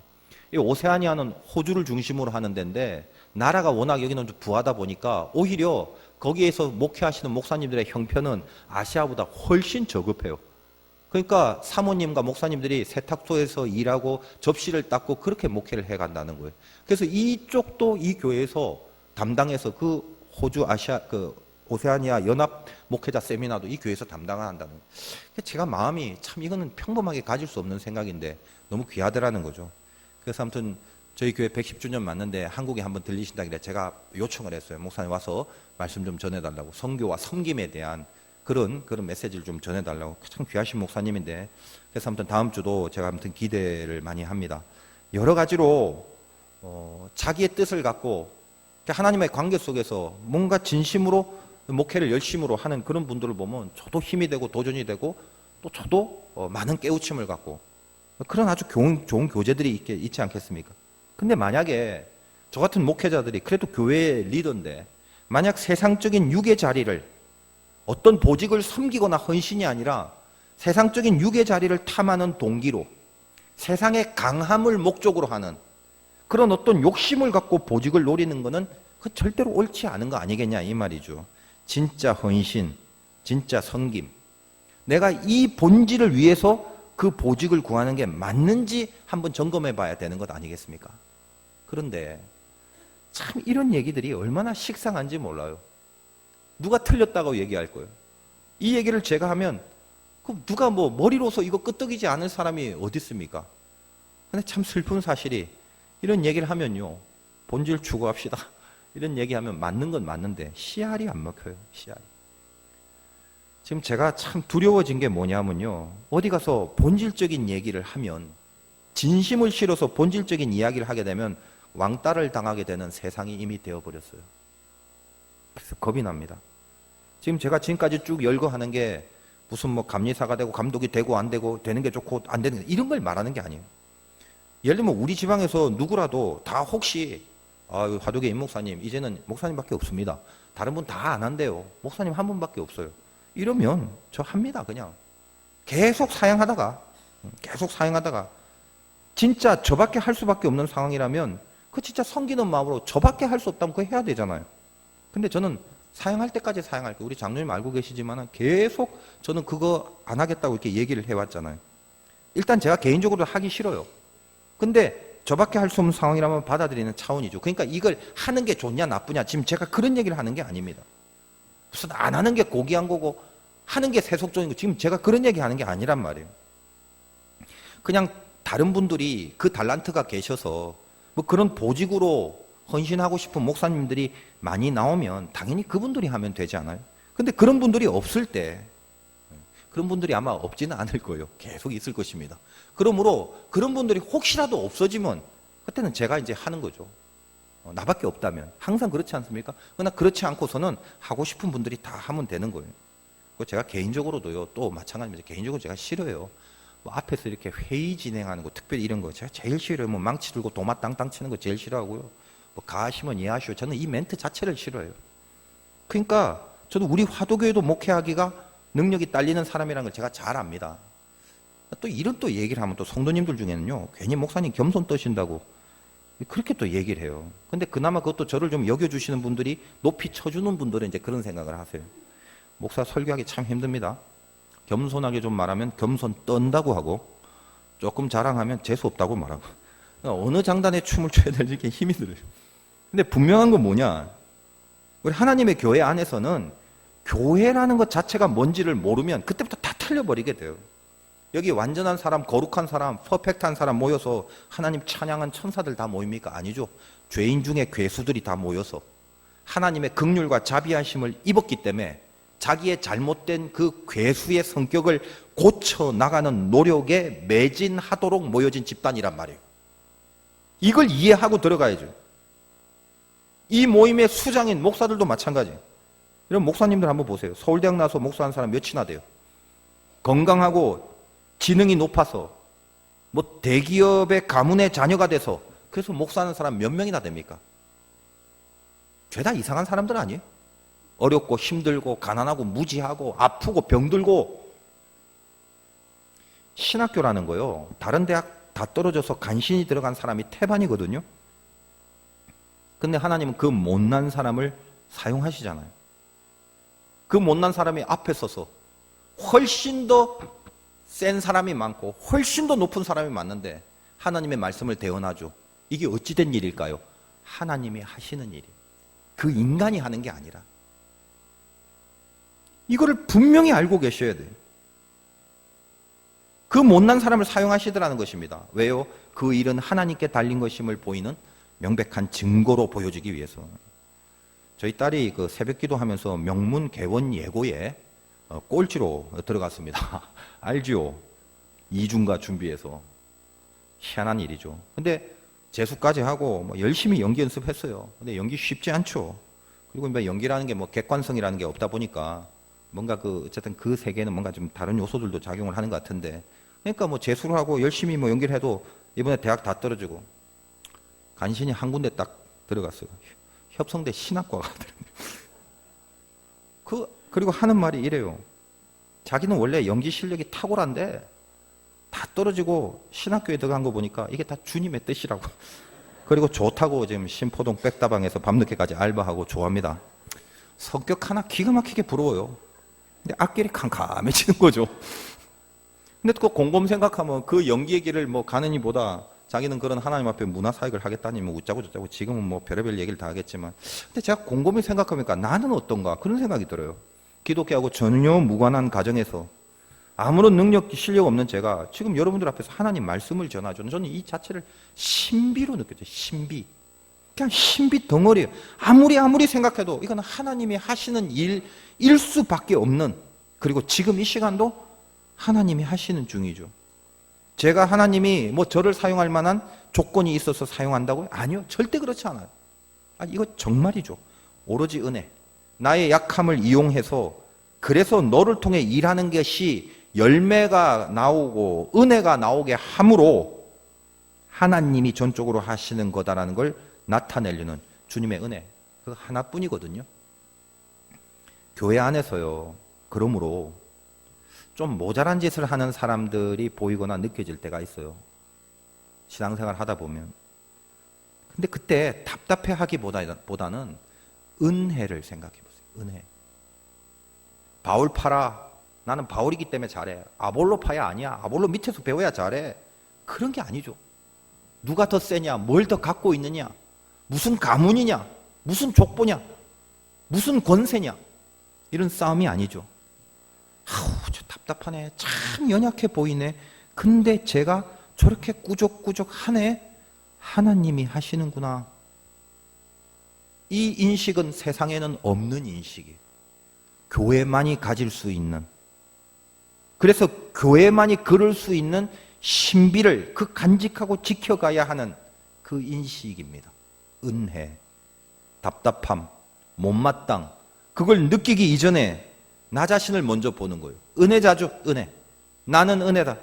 이 오세아니아는 호주를 중심으로 하는 데인데 나라가 워낙 여기는 좀 부하다 보니까 오히려 거기에서 목회하시는 목사님들의 형편은 아시아보다 훨씬 저급해요. 그러니까 사모님과 목사님들이 세탁소에서 일하고 접시를 닦고 그렇게 목회를 해간다는 거예요. 그래서 이쪽도 이 교회에서 담당해서 그 호주 아시아 그 오세아니아 연합 목회자 세미나도 이 교회에서 담당을 한다는 거예요. 제가 마음이 참 이거는 평범하게 가질 수 없는 생각인데 너무 귀하더라는 거죠. 그래서 아무튼 저희 교회 110주년 맞는데 한국에 한번 들리신다길래 제가 요청을 했어요. 목사님 와서 말씀 좀 전해달라고, 선교와 섬김에 대한 그런 메시지를 좀 전해달라고. 참 귀하신 목사님인데, 그래서 아무튼 다음 주도 제가 아무튼 기대를 많이 합니다. 여러 가지로 자기의 뜻을 갖고 하나님의 관계 속에서 뭔가 진심으로 목회를 열심으로 하는 그런 분들을 보면 저도 힘이 되고 도전이 되고 또 저도 많은 깨우침을 갖고 그런 아주 좋은 교제들이 있지 않겠습니까? 근데 만약에 저 같은 목회자들이 그래도 교회의 리더인데 만약 세상적인 육의 자리를 어떤 보직을 섬기거나 헌신이 아니라 세상적인 육의 자리를 탐하는 동기로 세상의 강함을 목적으로 하는 그런 어떤 욕심을 갖고 보직을 노리는 것은 그 절대로 옳지 않은 거 아니겠냐 이 말이죠. 진짜 헌신, 진짜 섬김. 내가 이 본질을 위해서 그 보직을 구하는 게 맞는지 한번 점검해 봐야 되는 것 아니겠습니까? 그런데 참 이런 얘기들이 얼마나 식상한지 몰라요. 누가 틀렸다고 얘기할 거예요. 이 얘기를 제가 하면 그럼 누가 뭐 머리로서 이거 끄떡이지 않을 사람이 어디 있습니까? 근데 참 슬픈 사실이 이런 얘기를 하면요. 본질 추구합시다. 이런 얘기하면 맞는 건 맞는데 씨알이 안 먹혀요. 씨알이. 지금 제가 참 두려워진 게 뭐냐면요. 어디 가서 본질적인 얘기를 하면 진심을 실어서 본질적인 이야기를 하게 되면 왕따를 당하게 되는 세상이 이미 되어버렸어요. 그래서 겁이 납니다. 지금 제가 지금까지 쭉 열거하는 게 무슨 뭐 감리사가 되고 감독이 되고 안 되고 되는 게 좋고 안 되는 게 이런 걸 말하는 게 아니에요. 예를 들면 우리 지방에서 누구라도 다 혹시 화두계 임 목사님 이제는 목사님밖에 없습니다. 다른 분 다 안 한대요. 목사님 한 분밖에 없어요. 이러면 저 합니다. 그냥 계속 사양하다가 진짜 저밖에 할 수밖에 없는 상황이라면 그 진짜 섬기는 마음으로 저밖에 할 수 없다면 그거 해야 되잖아요. 근데 저는 사양할 때까지 사양할 거예요. 우리 장로님 알고 계시지만 계속 저는 그거 안 하겠다고 이렇게 얘기를 해왔잖아요. 일단 제가 개인적으로 하기 싫어요. 근데 저밖에 할 수 없는 상황이라면 받아들이는 차원이죠. 그러니까 이걸 하는 게 좋냐 나쁘냐 지금 제가 그런 얘기를 하는 게 아닙니다. 무슨 안 하는 게 고귀한 거고 하는 게 세속적인 거 지금 제가 그런 얘기 하는 게 아니란 말이에요. 그냥 다른 분들이 그 달란트가 계셔서 뭐 그런 보직으로 헌신하고 싶은 목사님들이 많이 나오면 당연히 그분들이 하면 되지 않아요? 근데 그런 분들이 없을 때 그런 분들이 아마 없지는 않을 거예요. 계속 있을 것입니다. 그러므로 그런 분들이 혹시라도 없어지면 그때는 제가 이제 하는 거죠. 나밖에 없다면. 항상 그렇지 않습니까? 그러나 그렇지 않고서는 하고 싶은 분들이 다 하면 되는 거예요. 제가 개인적으로도요, 또 마찬가지입니다. 개인적으로 제가 싫어요. 뭐 앞에서 이렇게 회의 진행하는 거, 특별히 이런 거 제가 제일 싫어요. 뭐 망치 들고 도마 땅땅 치는 거 제일 싫어하고요. 뭐 가하시면 이해하시오. 저는 이 멘트 자체를 싫어해요. 그러니까 저도 우리 화도교회도 목회하기가 능력이 딸리는 사람이라는 걸 제가 잘 압니다. 또 이런 또 얘기를 하면 또 성도님들 중에는요, 괜히 목사님 겸손 떠신다고 그렇게 또 얘기를 해요. 근데 그나마 그것도 저를 좀 여겨주시는 분들이 높이 쳐주는 분들은 이제 그런 생각을 하세요. 목사 설교하기 참 힘듭니다. 겸손하게 좀 말하면 겸손 떤다고 하고 조금 자랑하면 재수 없다고 말하고 어느 장단에 춤을 춰야 될지 이렇게 힘이 들어요. 근데 분명한 건 뭐냐? 우리 하나님의 교회 안에서는 교회라는 것 자체가 뭔지를 모르면 그때부터 다 틀려버리게 돼요. 여기 완전한 사람, 거룩한 사람, 퍼펙트한 사람 모여서 하나님 찬양한 천사들 다 모입니까? 아니죠. 죄인 중에 괴수들이 다 모여서 하나님의 긍휼과 자비하심을 입었기 때문에 자기의 잘못된 그 괴수의 성격을 고쳐 나가는 노력에 매진하도록 모여진 집단이란 말이에요. 이걸 이해하고 들어가야죠. 이 모임의 수장인 목사들도 마찬가지예요. 이런 목사님들 한번 보세요. 서울대학 나와서 목사하는 사람 몇이나 돼요. 건강하고 지능이 높아서 뭐 대기업의 가문의 자녀가 돼서 그래서 목사하는 사람 몇 명이나 됩니까? 죄다 이상한 사람들 아니에요? 어렵고 힘들고 가난하고 무지하고 아프고 병들고 신학교라는 거요, 다른 대학 다 떨어져서 간신히 들어간 사람이 태반이거든요. 근데 하나님은 그 못난 사람을 사용하시잖아요. 그 못난 사람이 앞에 서서 훨씬 더 센 사람이 많고 훨씬 더 높은 사람이 많은데 하나님의 말씀을 대언하죠. 이게 어찌된 일일까요? 하나님이 하시는 일이에요. 그 인간이 하는 게 아니라. 이거를 분명히 알고 계셔야 돼요. 그 못난 사람을 사용하시더라는 것입니다. 왜요? 그 일은 하나님께 달린 것임을 보이는 명백한 증거로 보여주기 위해서. 저희 딸이 그 새벽 기도하면서 명문 개원 예고에 꼴찌로 들어갔습니다. 알지요? 이중가 준비해서. 희한한 일이죠. 근데 재수까지 하고 뭐 열심히 연기 연습했어요. 근데 연기 쉽지 않죠. 그리고 뭐 연기라는 게 뭐 객관성이라는 게 없다 보니까 뭔가 어쨌든 그 세계는 뭔가 좀 다른 요소들도 작용을 하는 것 같은데, 그러니까 뭐 재수를 하고 열심히 뭐 연기를 해도 이번에 대학 다 떨어지고 간신히 한 군데 딱 들어갔어요. 협성대 신학과가 그리고 하는 말이 이래요. 자기는 원래 연기 실력이 탁월한데 다 떨어지고 신학교에 들어간 거 보니까 이게 다 주님의 뜻이라고. 그리고 좋다고 지금 신포동 백다방에서 밤늦게까지 알바하고 좋아합니다. 성격 하나 기가 막히게 부러워요. 근데 앞길이 캄캄해지는 거죠. 근데 그 곰곰 생각하면 그 연기의 길을 뭐 가는 이보다 자기는 그런 하나님 앞에 문화사역을 하겠다니 뭐 웃자고 저자고 지금은 뭐 별의별 얘기를 다 하겠지만, 근데 제가 곰곰이 생각하니까 나는 어떤가 그런 생각이 들어요. 기독교하고 전혀 무관한 가정에서 아무런 능력, 실력 없는 제가 지금 여러분들 앞에서 하나님 말씀을 전하죠. 저는 이 자체를 신비로 느껴져요. 신비. 그냥 신비 덩어리예요. 아무리 생각해도 이건 하나님이 하시는 일일 수밖에 없는, 그리고 지금 이 시간도 하나님이 하시는 중이죠. 제가 하나님이 뭐 저를 사용할 만한 조건이 있어서 사용한다고요? 아니요. 절대 그렇지 않아요. 이거 정말이죠. 오로지 은혜. 나의 약함을 이용해서 그래서 너를 통해 일하는 것이 열매가 나오고 은혜가 나오게 함으로 하나님이 전적으로 하시는 거다라는 걸 나타내려는 주님의 은혜. 그 하나뿐이거든요. 교회 안에서요, 그러므로 좀 모자란 짓을 하는 사람들이 보이거나 느껴질 때가 있어요. 신앙생활 하다 보면. 근데 그때 답답해하기보다는 은혜를 생각해 보세요. 은혜. 바울 파라. 나는 바울이기 때문에 잘해. 아볼로 파야 아니야. 아볼로 밑에서 배워야 잘해. 그런 게 아니죠. 누가 더 세냐? 뭘 더 갖고 있느냐? 무슨 가문이냐? 무슨 족보냐? 무슨 권세냐? 이런 싸움이 아니죠. 저 답답하네. 참 연약해 보이네. 근데 제가 저렇게 꾸적꾸적하네. 하나님이 하시는구나. 이 인식은 세상에는 없는 인식이에요. 교회만이 가질 수 있는, 그래서 교회만이 그럴 수 있는 신비를 그 간직하고 지켜가야 하는 그 인식입니다. 은혜, 답답함, 못마땅, 그걸 느끼기 이전에 나 자신을 먼저 보는 거예요. 은혜자죠, 은혜. 나는 은혜다.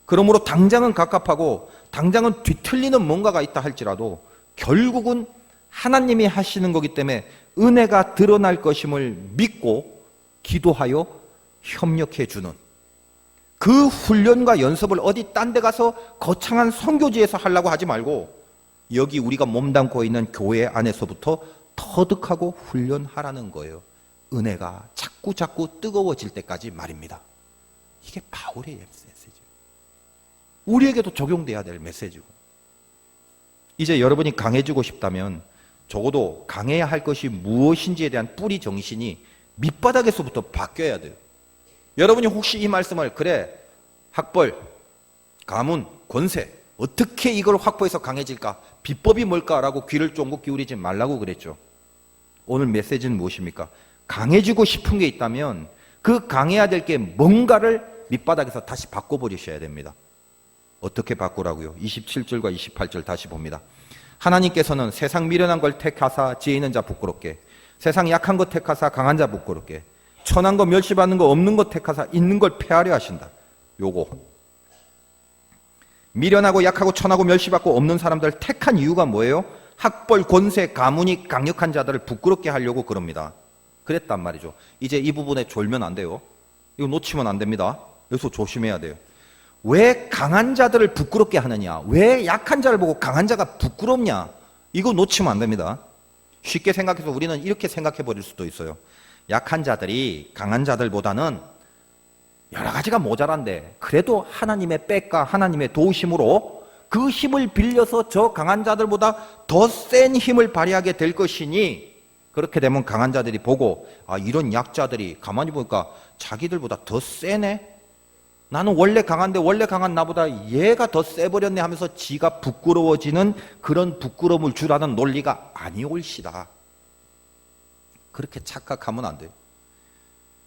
그러므로 당장은 갑갑하고 당장은 뒤틀리는 뭔가가 있다 할지라도 결국은 하나님이 하시는 거기 때문에 은혜가 드러날 것임을 믿고 기도하여 협력해 주는 그 훈련과 연습을 어디 딴 데 가서 거창한 선교지에서 하려고 하지 말고 여기 우리가 몸담고 있는 교회 안에서부터 터득하고 훈련하라는 거예요. 은혜가 자꾸 뜨거워질 때까지 말입니다. 이게 바울의 메시지예요. 우리에게도 적용돼야 될 메시지고, 이제 여러분이 강해지고 싶다면 적어도 강해야 할 것이 무엇인지에 대한 뿌리 정신이 밑바닥에서부터 바뀌어야 돼요. 여러분이 혹시 이 말씀을 그래 학벌, 가문, 권세 어떻게 이걸 확보해서 강해질까? 비법이 뭘까라고 귀를 쫑긋 기울이지 말라고 그랬죠. 오늘 메시지는 무엇입니까? 강해지고 싶은 게 있다면 그 강해야 될 게 뭔가를 밑바닥에서 다시 바꿔버리셔야 됩니다. 어떻게 바꾸라고요? 27절과 28절 다시 봅니다. 하나님께서는 세상 미련한 걸 택하사 지혜 있는 자 부끄럽게, 세상 약한 것 택하사 강한 자 부끄럽게, 천한 거 멸시받는 거 없는 것 택하사 있는 걸 폐하려 하신다. 요거 미련하고 약하고 천하고 멸시받고 없는 사람들 택한 이유가 뭐예요? 학벌, 권세, 가문이 강력한 자들을 부끄럽게 하려고 그럽니다. 그랬단 말이죠. 이제 이 부분에 졸면 안 돼요. 이거 놓치면 안 됩니다. 여기서 조심해야 돼요. 왜 강한 자들을 부끄럽게 하느냐? 왜 약한 자를 보고 강한 자가 부끄럽냐? 이거 놓치면 안 됩니다. 쉽게 생각해서 우리는 이렇게 생각해 버릴 수도 있어요. 약한 자들이 강한 자들보다는 여러 가지가 모자란데 그래도 하나님의 백과 하나님의 도우심으로 그 힘을 빌려서 저 강한 자들보다 더 센 힘을 발휘하게 될 것이니, 그렇게 되면 강한 자들이 보고 아, 이런 약자들이 가만히 보니까 자기들보다 더 세네? 나는 원래 강한데 원래 강한 나보다 얘가 더 세버렸네 하면서 지가 부끄러워지는 그런 부끄러움을 주라는 논리가 아니올시다. 그렇게 착각하면 안 돼요.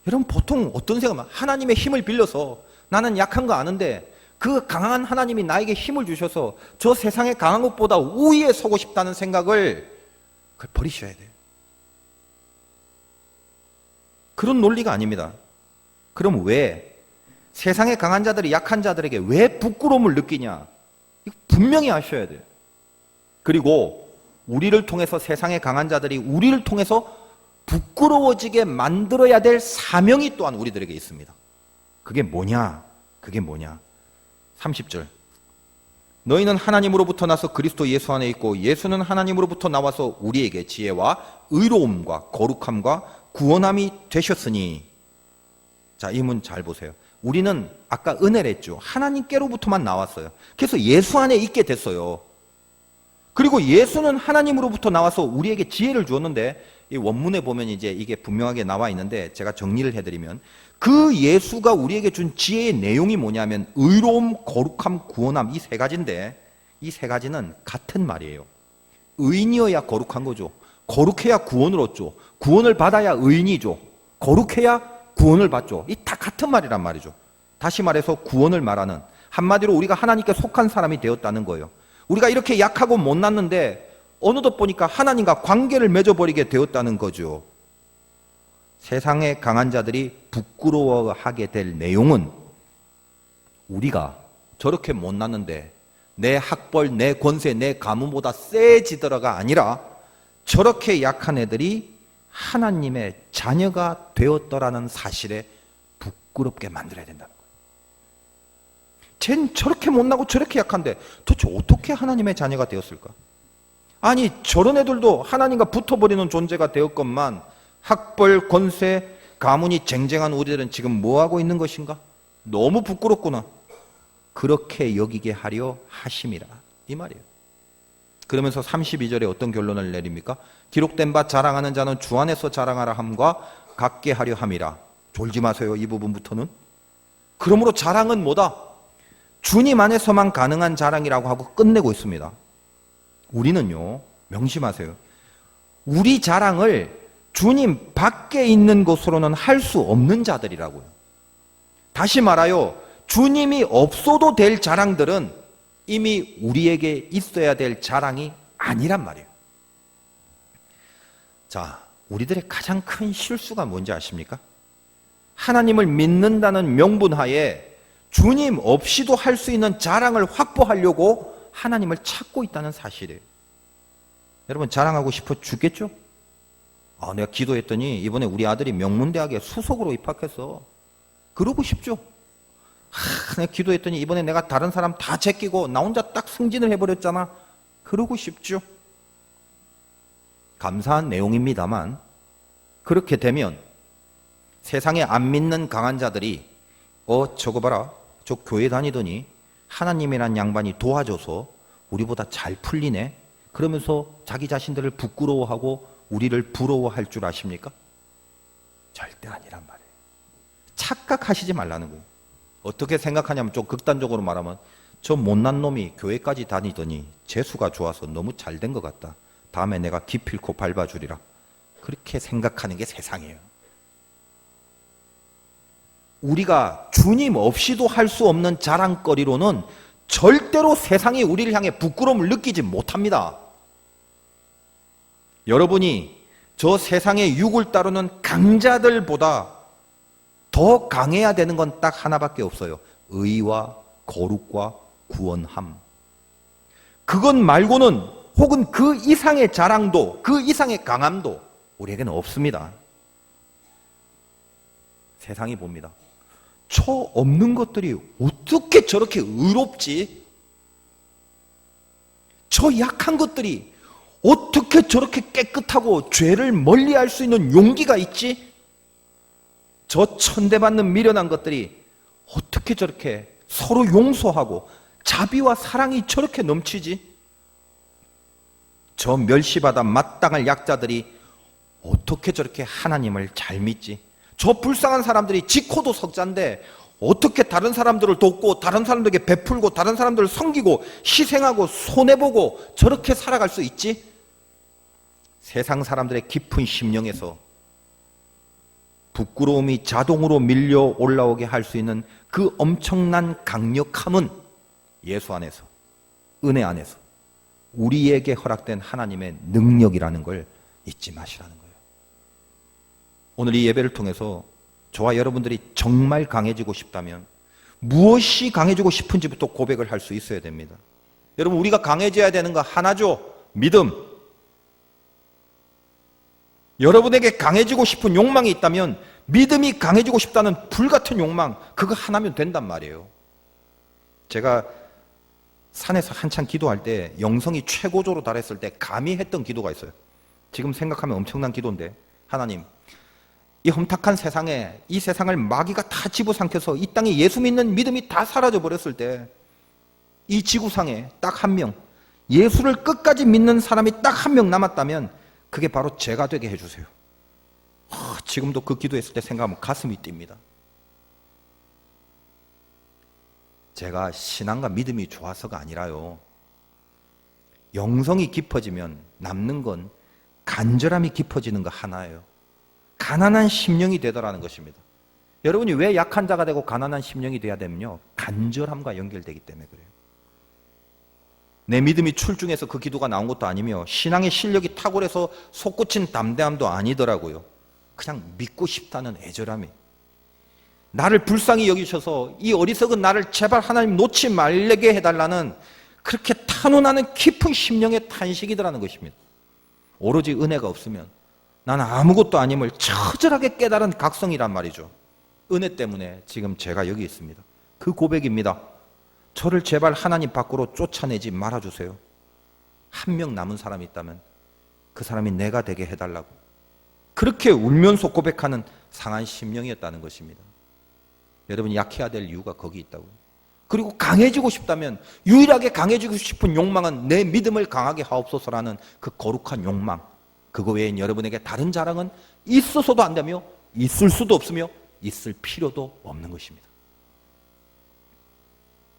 여러분 보통 어떤 생각하면 하나님의 힘을 빌려서 나는 약한 거 아는데 그 강한 하나님이 나에게 힘을 주셔서 저 세상에 강한 것보다 우위에 서고 싶다는 생각을 그걸 버리셔야 돼요. 그런 논리가 아닙니다. 그럼 왜 세상에 강한 자들이 약한 자들에게 왜 부끄러움을 느끼냐? 이거 분명히 아셔야 돼요. 그리고 우리를 통해서 세상에 강한 자들이 우리를 통해서 부끄러워지게 만들어야 될 사명이 또한 우리들에게 있습니다. 그게 뭐냐? 그게 뭐냐? 30절. 너희는 하나님으로부터 나서 그리스도 예수 안에 있고 예수는 하나님으로부터 나와서 우리에게 지혜와 의로움과 거룩함과 구원함이 되셨으니. 자, 이 문 잘 보세요. 우리는 아까 은혜를 했죠. 하나님께로부터만 나왔어요. 그래서 예수 안에 있게 됐어요. 그리고 예수는 하나님으로부터 나와서 우리에게 지혜를 주었는데, 이 원문에 보면 이제 이게 분명하게 나와 있는데 제가 정리를 해드리면 그 예수가 우리에게 준 지혜의 내용이 뭐냐면 의로움, 거룩함, 구원함, 이 세 가지인데 이 세 가지는 같은 말이에요. 의인이어야 거룩한 거죠. 거룩해야 구원을 얻죠. 구원을 받아야 의인이죠. 거룩해야 구원을 받죠. 이 다 같은 말이란 말이죠. 다시 말해서 구원을 말하는, 한마디로 우리가 하나님께 속한 사람이 되었다는 거예요. 우리가 이렇게 약하고 못났는데 어느덧 보니까 하나님과 관계를 맺어버리게 되었다는 거죠. 세상에 강한 자들이 부끄러워하게 될 내용은 우리가 저렇게 못났는데 내 학벌, 내 권세, 내 가문보다 세지더라가 아니라 저렇게 약한 애들이 하나님의 자녀가 되었더라는 사실에 부끄럽게 만들어야 된다는 거예요. 쟨 저렇게 못나고 저렇게 약한데 도대체 어떻게 하나님의 자녀가 되었을까? 아니 저런 애들도 하나님과 붙어버리는 존재가 되었건만 학벌, 권세, 가문이 쟁쟁한 우리들은 지금 뭐하고 있는 것인가? 너무 부끄럽구나. 그렇게 여기게 하려 하심이라, 이 말이에요. 그러면서 32절에 어떤 결론을 내립니까? 기록된 바 자랑하는 자는 주 안에서 자랑하라 함과 같게 하려 함이라. 졸지 마세요, 이 부분부터는. 그러므로 자랑은 뭐다? 주님 안에서만 가능한 자랑이라고 하고 끝내고 있습니다. 우리는요, 명심하세요. 우리 자랑을 주님 밖에 있는 것으로는 할 수 없는 자들이라고요. 다시 말하여 주님이 없어도 될 자랑들은 이미 우리에게 있어야 될 자랑이 아니란 말이에요. 자, 우리들의 가장 큰 실수가 뭔지 아십니까? 하나님을 믿는다는 명분하에 주님 없이도 할 수 있는 자랑을 확보하려고 하나님을 찾고 있다는 사실이에요. 여러분 자랑하고 싶어 죽겠죠? 내가 기도했더니 이번에 우리 아들이 명문대학에 수석으로 입학했어. 그러고 싶죠? 내가 기도했더니 이번에 내가 다른 사람 다 제끼고 나 혼자 딱 승진을 해버렸잖아. 그러고 싶죠? 감사한 내용입니다만 그렇게 되면 세상에 안 믿는 강한 자들이 저거 봐라, 저 교회 다니더니 하나님이란 양반이 도와줘서 우리보다 잘 풀리네, 그러면서 자기 자신들을 부끄러워하고 우리를 부러워할 줄 아십니까? 절대 아니란 말이에요. 착각하시지 말라는 거예요. 어떻게 생각하냐면 좀 극단적으로 말하면 저 못난 놈이 교회까지 다니더니 재수가 좋아서 너무 잘 된 것 같다. 다음에 내가 기필코 밟아주리라. 그렇게 생각하는 게 세상이에요. 우리가 주님 없이도 할 수 없는 자랑거리로는 절대로 세상이 우리를 향해 부끄러움을 느끼지 못합니다. 여러분이 저 세상의 육을 따르는 강자들보다 더 강해야 되는 건 딱 하나밖에 없어요. 의와 거룩과 구원함. 그것 말고는 혹은 그 이상의 자랑도, 그 이상의 강함도 우리에게는 없습니다. 세상이 봅니다. 저 없는 것들이 어떻게 저렇게 의롭지? 저 약한 것들이 어떻게 저렇게 깨끗하고 죄를 멀리할 수 있는 용기가 있지? 저 천대받는 미련한 것들이 어떻게 저렇게 서로 용서하고 자비와 사랑이 저렇게 넘치지? 저 멸시받아 마땅할 약자들이 어떻게 저렇게 하나님을 잘 믿지? 저 불쌍한 사람들이 지코도 석자인데 어떻게 다른 사람들을 돕고 다른 사람들에게 베풀고 다른 사람들을 섬기고 희생하고 손해보고 저렇게 살아갈 수 있지? 세상 사람들의 깊은 심령에서 부끄러움이 자동으로 밀려 올라오게 할 수 있는 그 엄청난 강력함은 예수 안에서, 은혜 안에서 우리에게 허락된 하나님의 능력이라는 걸 잊지 마시라는 거예요. 오늘 이 예배를 통해서 저와 여러분들이 정말 강해지고 싶다면 무엇이 강해지고 싶은지부터 고백을 할 수 있어야 됩니다. 여러분, 우리가 강해져야 되는 거 하나죠. 믿음. 여러분에게 강해지고 싶은 욕망이 있다면 믿음이 강해지고 싶다는 불같은 욕망, 그거 하나면 된단 말이에요. 제가 산에서 한참 기도할 때 영성이 최고조로 달했을 때 감히 했던 기도가 있어요. 지금 생각하면 엄청난 기도인데, 하나님, 이 험탁한 세상에, 이 세상을 마귀가 다 집어삼켜서 이 땅에 예수 믿는 믿음이 다 사라져 버렸을 때 이 지구상에 딱 한 명, 예수를 끝까지 믿는 사람이 딱 한 명 남았다면 그게 바로 제가 되게 해주세요. 지금도 그 기도했을 때 생각하면 가슴이 뜁니다. 제가 신앙과 믿음이 좋아서가 아니라요, 영성이 깊어지면 남는 건 간절함이 깊어지는 거 하나예요. 가난한 심령이 되더라는 것입니다. 여러분이 왜 약한 자가 되고 가난한 심령이 돼야 되면요, 간절함과 연결되기 때문에 그래요. 내 믿음이 출중해서 그 기도가 나온 것도 아니며 신앙의 실력이 탁월해서 솟구친 담대함도 아니더라고요. 그냥 믿고 싶다는 애절함이, 나를 불쌍히 여기셔서 이 어리석은 나를 제발 하나님 놓지 말게 해달라는 그렇게 탄원하는 깊은 심령의 탄식이더라는 것입니다. 오로지 은혜가 없으면 나는 아무것도 아님을 처절하게 깨달은 각성이란 말이죠. 은혜 때문에 지금 제가 여기 있습니다. 그 고백입니다. 저를 제발 하나님 밖으로 쫓아내지 말아주세요. 한 명 남은 사람이 있다면 그 사람이 내가 되게 해달라고, 그렇게 울면서 고백하는 상한 심령이었다는 것입니다. 여러분이 약해야 될 이유가 거기 있다고요. 그리고 강해지고 싶다면, 유일하게 강해지고 싶은 욕망은 내 믿음을 강하게 하옵소서라는 그 거룩한 욕망, 그거 외엔 여러분에게 다른 자랑은 있어서도 안 되며 있을 수도 없으며 있을 필요도 없는 것입니다.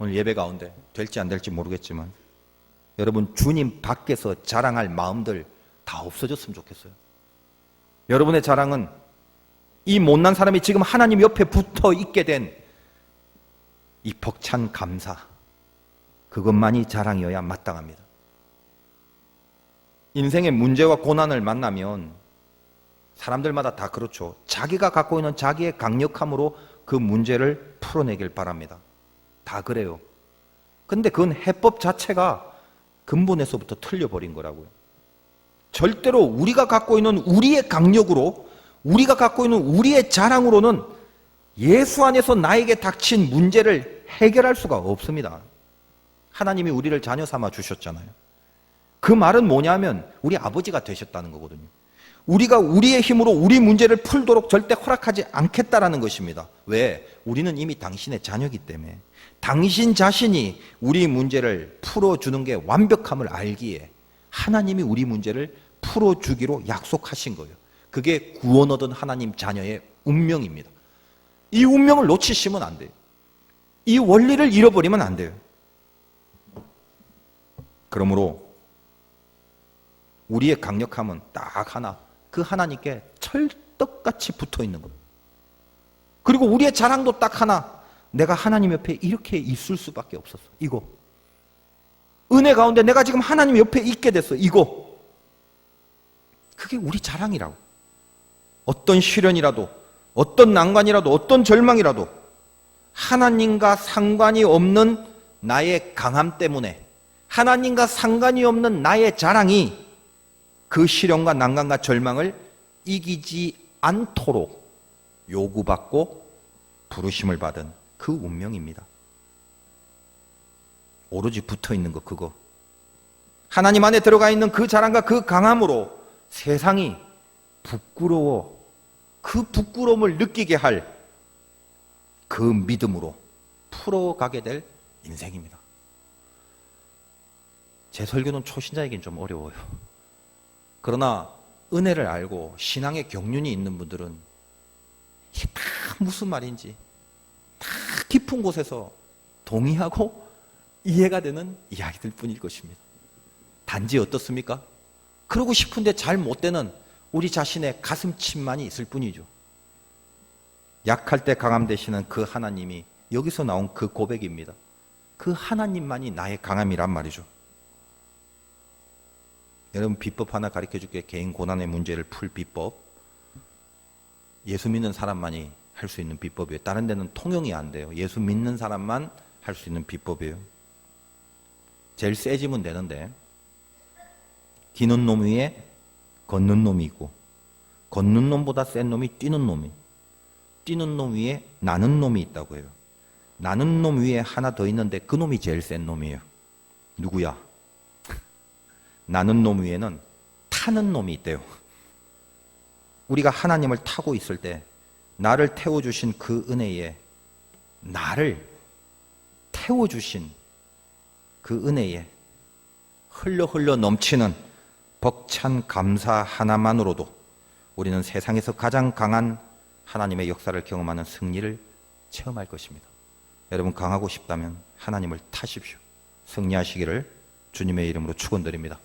오늘 예배 가운데 될지 안 될지 모르겠지만 여러분, 주님 밖에서 자랑할 마음들 다 없어졌으면 좋겠어요. 여러분의 자랑은 이 못난 사람이 지금 하나님 옆에 붙어 있게 된 이 벅찬 감사, 그것만이 자랑이어야 마땅합니다. 인생의 문제와 고난을 만나면 사람들마다 다 그렇죠. 자기가 갖고 있는 자기의 강력함으로 그 문제를 풀어내길 바랍니다. 다 그래요. 근데 그건 해법 자체가 근본에서부터 틀려버린 거라고요. 절대로 우리가 갖고 있는 우리의 강력으로, 우리가 갖고 있는 우리의 자랑으로는 예수 안에서 나에게 닥친 문제를 해결할 수가 없습니다. 하나님이 우리를 자녀 삼아 주셨잖아요. 그 말은 뭐냐면 우리 아버지가 되셨다는 거거든요. 우리가 우리의 힘으로 우리 문제를 풀도록 절대 허락하지 않겠다라는 것입니다. 왜? 우리는 이미 당신의 자녀이기 때문에. 당신 자신이 우리 문제를 풀어주는 게 완벽함을 알기에 하나님이 우리 문제를 풀어주기로 약속하신 거예요. 그게 구원 얻은 하나님 자녀의 운명입니다. 이 운명을 놓치시면 안 돼요. 이 원리를 잃어버리면 안 돼요. 그러므로 우리의 강력함은 딱 하나, 그 하나님께 철떡같이 붙어 있는 거예요. 그리고 우리의 자랑도 딱 하나, 내가 하나님 옆에 이렇게 있을 수밖에 없었어. 이거. 은혜 가운데 내가 지금 하나님 옆에 있게 됐어. 이거. 그게 우리 자랑이라고. 어떤 시련이라도, 어떤 난관이라도, 어떤 절망이라도 하나님과 상관이 없는 나의 강함 때문에, 하나님과 상관이 없는 나의 자랑이 그 시련과 난관과 절망을 이기지 않도록 요구받고 부르심을 받은 그 운명입니다. 오로지 붙어 있는 것, 그거. 하나님 안에 들어가 있는 그 자랑과 그 강함으로 세상이 부끄러워, 그 부끄러움을 느끼게 할 그 믿음으로 풀어가게 될 인생입니다. 제 설교는 초신자에겐 좀 어려워요. 그러나 은혜를 알고 신앙의 경륜이 있는 분들은 이게 다 무슨 말인지 다 깊은 곳에서 동의하고 이해가 되는 이야기들 뿐일 것입니다. 단지 어떻습니까? 그러고 싶은데 잘 못 되는 우리 자신의 가슴침만이 있을 뿐이죠. 약할 때 강함 되시는 그 하나님이 여기서 나온 그 고백입니다. 그 하나님만이 나의 강함이란 말이죠. 여러분, 비법 하나 가르쳐 줄게요. 개인 고난의 문제를 풀 비법. 예수 믿는 사람만이 할 수 있는 비법이에요. 다른 데는 통용이 안 돼요. 예수 믿는 사람만 할 수 있는 비법이에요. 제일 세지면 되는데, 기는 놈 위에 걷는 놈이 있고, 걷는 놈보다 센 놈이 뛰는 놈이, 뛰는 놈 위에 나는 놈이 있다고 해요. 나는 놈 위에 하나 더 있는데 그 놈이 제일 센 놈이에요. 누구야? 나는 놈 위에는 타는 놈이 있대요. 우리가 하나님을 타고 있을 때 나를 태워주신 그 은혜에, 나를 태워주신 그 은혜에 흘러 넘치는 벅찬 감사 하나만으로도 우리는 세상에서 가장 강한 하나님의 역사를 경험하는 승리를 체험할 것입니다. 여러분, 강하고 싶다면 하나님을 타십시오. 승리하시기를 주님의 이름으로 축원드립니다.